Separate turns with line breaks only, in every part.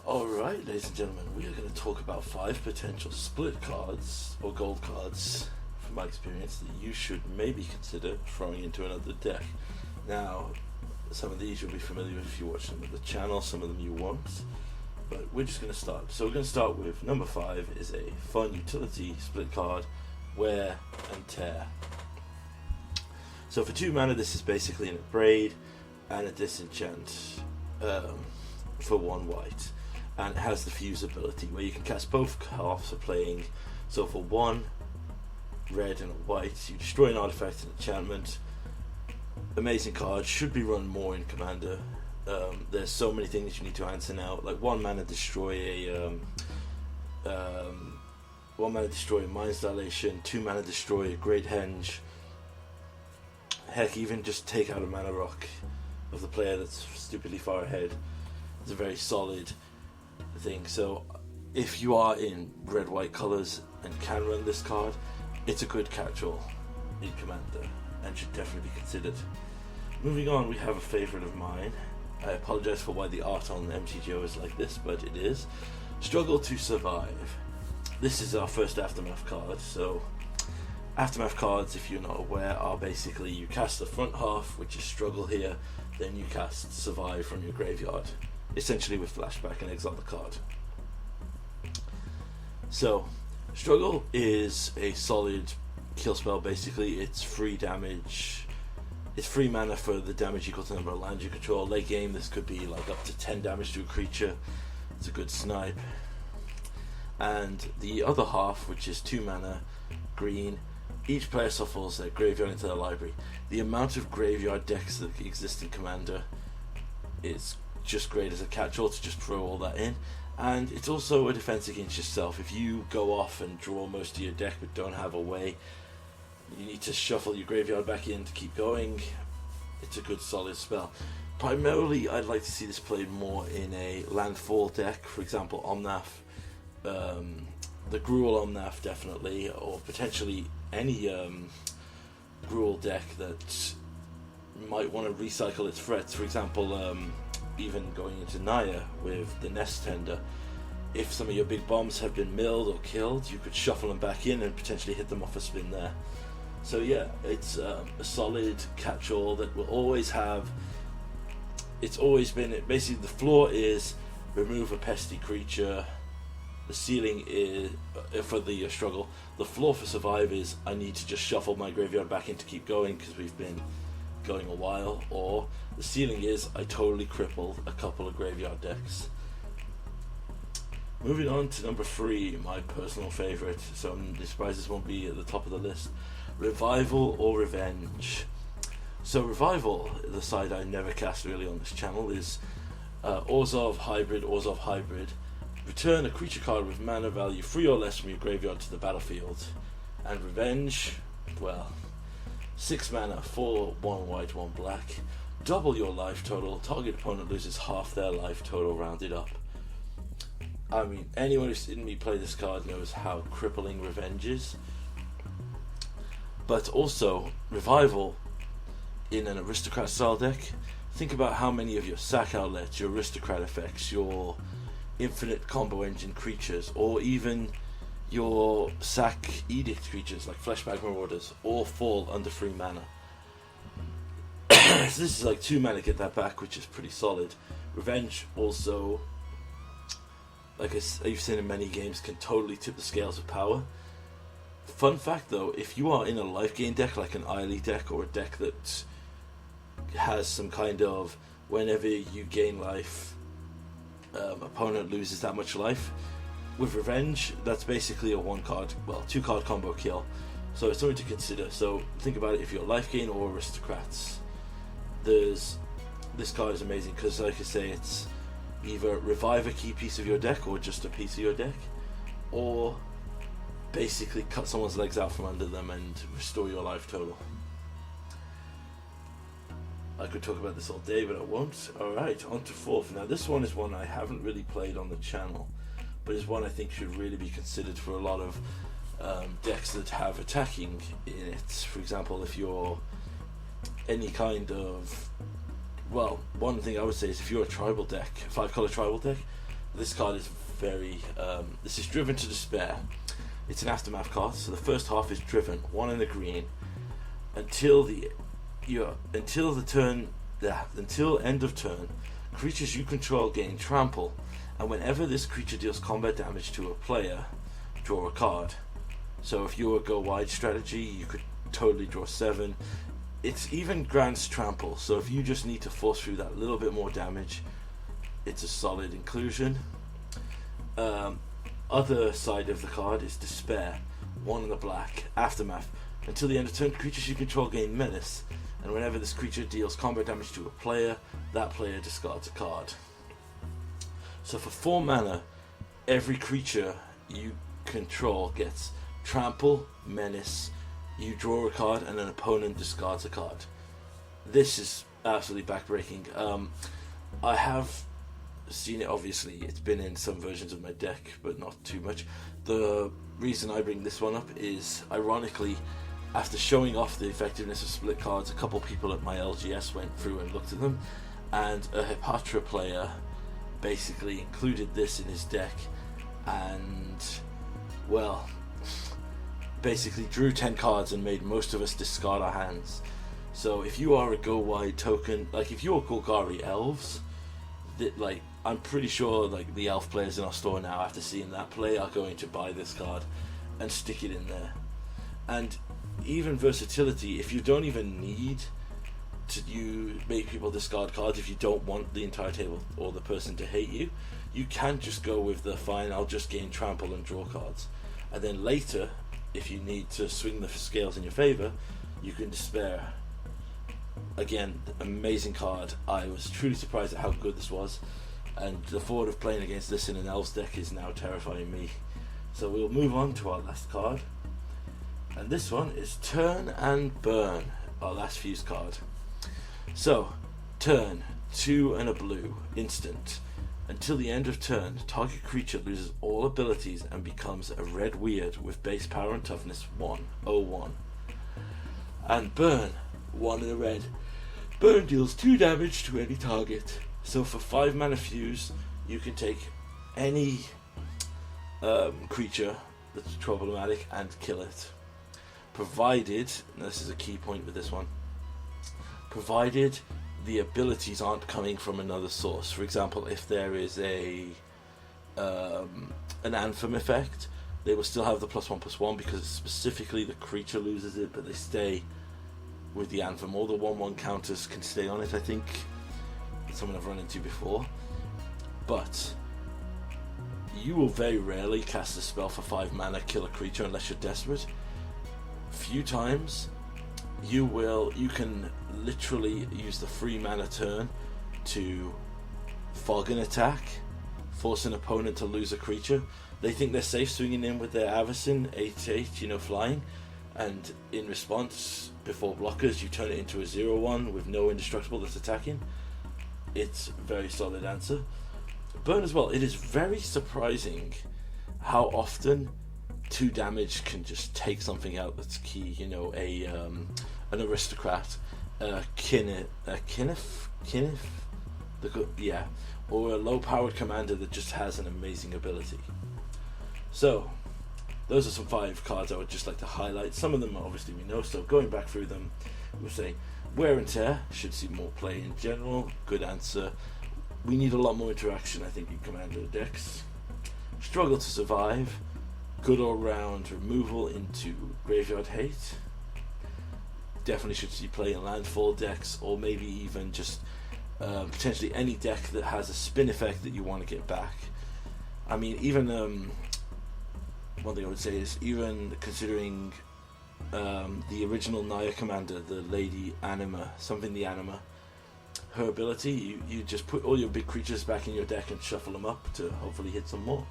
Alright, ladies and gentlemen, we are going to talk about 5 potential split cards, or gold cards, from my experience, that you should maybe consider throwing into another deck. Now, some of these you'll be familiar with if you watch them on the channel, some of them you won't, but we're just going to start. So we're going to start with number 5 is a fun utility split card, Wear and Tear. So for 2 mana, this is basically an Abrade and a Disenchant for 1 white. And it has the fuse ability where you can cast both halves of playing. So for 1 red and a white, you destroy an artifact and enchantment. Amazing card, should be run more in Commander. There's so many things you need to answer now. Like 1 mana destroy a 1 mana destroy a Mind's Dilation, 2 mana destroy a Great Henge. Heck, even just take out a mana rock of the player that's stupidly far ahead. It's a very solid thing. So if you are in red-white colours and can run this card, it's a good catch-all in Commander and should definitely be considered. Moving on, we have a favourite of mine. I apologise for why the art on MTGO is like this, but it is. Struggle to Survive. This is our first Aftermath card. So Aftermath cards, if you're not aware, are basically you cast the front half, which is Struggle here, then you cast Survive from your graveyard, essentially with flashback and exile the card. So Struggle is a solid kill spell. Basically it's free damage, it's free mana for the damage equal to the number of lands you control. Late game this could be like up to 10 damage to a creature. It's a good snipe. And the other half, which is 2 mana green, each player shuffles their graveyard into their library. The amount of graveyard decks that exist in Commander is just great as a catch-all to just throw all that in, and it's also a defense against yourself. If you go off and draw most of your deck but don't have a way, you need to shuffle your graveyard back in to keep going. It's a good solid spell. Primarily I'd like to see this played more in a landfall deck, for example Omnath, the Gruul Omnath definitely, or potentially any Gruul deck that might want to recycle its threats. For example, even going into Naya with the Nest Tender, if some of your big bombs have been milled or killed, you could shuffle them back in and potentially hit them off a spin there. So yeah, it's a solid catch-all that will always have, it's always been, basically the floor is remove a pesty creature, the ceiling is, for the struggle, the floor for Survive is I need to just shuffle my graveyard back in to keep going because we've been going a while, or the ceiling is I totally crippled a couple of graveyard decks. Moving on to number 3, my personal favourite, so I'm surprised this won't be at the top of the list. Revival or Revenge. So Revival, the side I never cast really on this channel, is Orzhov Hybrid. Return a creature card with mana value 3 or less from your graveyard to the battlefield. And Revenge, well, 6 mana, 4, 1 white, 1 black. Double your life total. Target opponent loses half their life total rounded up. I mean, anyone who's seen me play this card knows how crippling Revenge is. But also, Revival in an Aristocrat style deck. Think about how many of your sack outlets, your Aristocrat effects, your infinite combo engine creatures, or even your sack edict creatures like Fleshbag Marauders all fall under 3 mana. So this is like 2 mana to get that back, which is pretty solid. Revenge also, like you've seen in many games, can totally tip the scales of power. Fun fact though, if you are in a life gain deck like an Eiley deck, or a deck that has some kind of whenever you gain life, opponent loses that much life, with Revenge, that's basically a 2 card combo kill. So it's something to consider. So think about it, if you're life gain or Aristocrats, this card is amazing because, like I say, it's either revive a key piece of your deck or just a piece of your deck, or basically cut someone's legs out from under them and restore your life total. I could talk about this all day, but I won't. Alright, on to 4th. Now this one is one I haven't really played on the channel, but is one I think should really be considered for a lot of decks that have attacking in it. For example, if you're any kind of, well, one thing I would say is if you're a tribal deck, 5-color tribal deck, this card is very. This is Driven to Despair. It's an aftermath card, so the first half is driven, 1 and a green, until end of turn. Creatures you control gain trample, and whenever this creature deals combat damage to a player, draw a card. So if you were go wide strategy, you could totally draw 7. It's even grants trample, so if you just need to force through that little bit more damage, it's a solid inclusion. Other side of the card is Despair, 1 in the black, aftermath. Until the end of turn, creatures you control gain menace, and whenever this creature deals combat damage to a player, that player discards a card. So for 4 mana, every creature you control gets trample, menace, you draw a card, and an opponent discards a card. This is absolutely backbreaking. I have seen it, obviously. It's been in some versions of my deck, but not too much. The reason I bring this one up is, ironically, after showing off the effectiveness of split cards, a couple people at my LGS went through and looked at them, and a Hepatra player basically included this in his deck, and, well, basically drew 10 cards and made most of us discard our hands. So if you are a go wide token, like if you're Golgari Elves, like I'm pretty sure like the elf players in our store now, after seeing that play, are going to buy this card and stick it in there. And even versatility, if you don't even need to make people discard cards, if you don't want the entire table or the person to hate you, you can just go with the fine, I'll just gain trample and draw cards. And then later, if you need to swing the scales in your favor, you can Despair. Again, amazing card. I was truly surprised at how good this was, and the thought of playing against this in an Elves deck is now terrifying me. So we'll move on to our last card, and this one is Turn and Burn, our last fuse card. So, turn, 2 and a blue, instant. Until the end of turn, target creature loses all abilities and becomes a red weird with base power and toughness 1/01. And Burn, 1 in a red. Burn deals 2 damage to any target. So for 5 mana fuse, you can take any creature that's problematic and kill it. Provided, and this is a key point with this one, provided the abilities aren't coming from another source. For example, if there is an Anthem effect, they will still have the +1/+1 because specifically the creature loses it, but they stay with the Anthem. All the 1/1 counters can stay on it, I think. Someone I've run into before. But you will very rarely cast a spell for 5 mana, kill a creature unless you're desperate. Few times you can literally use the 3 mana turn to fog an attack, force an opponent to lose a creature. They think they're safe swinging in with their Avacyn 8/8, flying, and in response, before blockers, you turn it into a 0/1 with no indestructible that's attacking. It's a very solid answer. Burn as well. It is very surprising how often 2 damage can just take something out that's key. An aristocrat, Kenneth, or a low-powered commander that just has an amazing ability. So, those are some 5 cards I would just like to highlight. Some of them obviously we know, so going back through them, we'll say Wear and Tear should see more play in general. Good answer. We need a lot more interaction, I think, in commander decks. Struggle to Survive. Good all-round removal into Graveyard Hate. Definitely should see play in landfall decks, or maybe even just potentially any deck that has a spin effect that you want to get back. I mean, even one thing I would say is, even considering the original Naya commander, the Lady Anima, something the Anima, her ability, you just put all your big creatures back in your deck and shuffle them up to hopefully hit some more.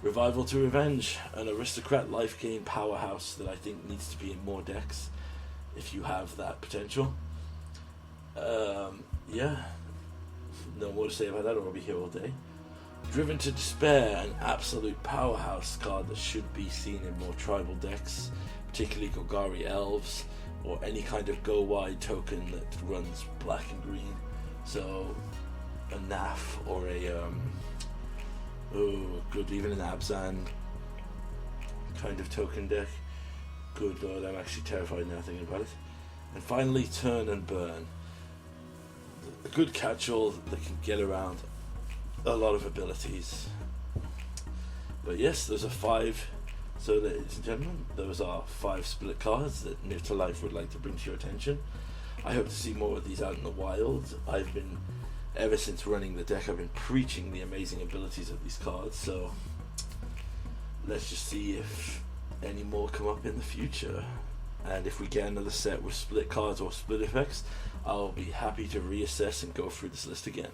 Revival to Revenge, an aristocrat life gain powerhouse that I think needs to be in more decks if you have that potential. No more to say about that, or I'll be here all day. Driven to Despair, an absolute powerhouse card that should be seen in more tribal decks, particularly Golgari Elves, or any kind of go wide token that runs black and green. So a NAF or a Oh, good. Even an Abzan kind of token deck. Good lord, I'm actually terrified now thinking about it. And finally, Turn and Burn. A good catch-all that can get around a lot of abilities. But yes, those are 5. So, ladies and gentlemen, those are 5 split cards that New to Life would like to bring to your attention. I hope to see more of these out in the wild. Ever since running the deck, I've been preaching the amazing abilities of these cards. So, let's just see if any more come up in the future. And if we get another set with split cards or split effects, I'll be happy to reassess and go through this list again.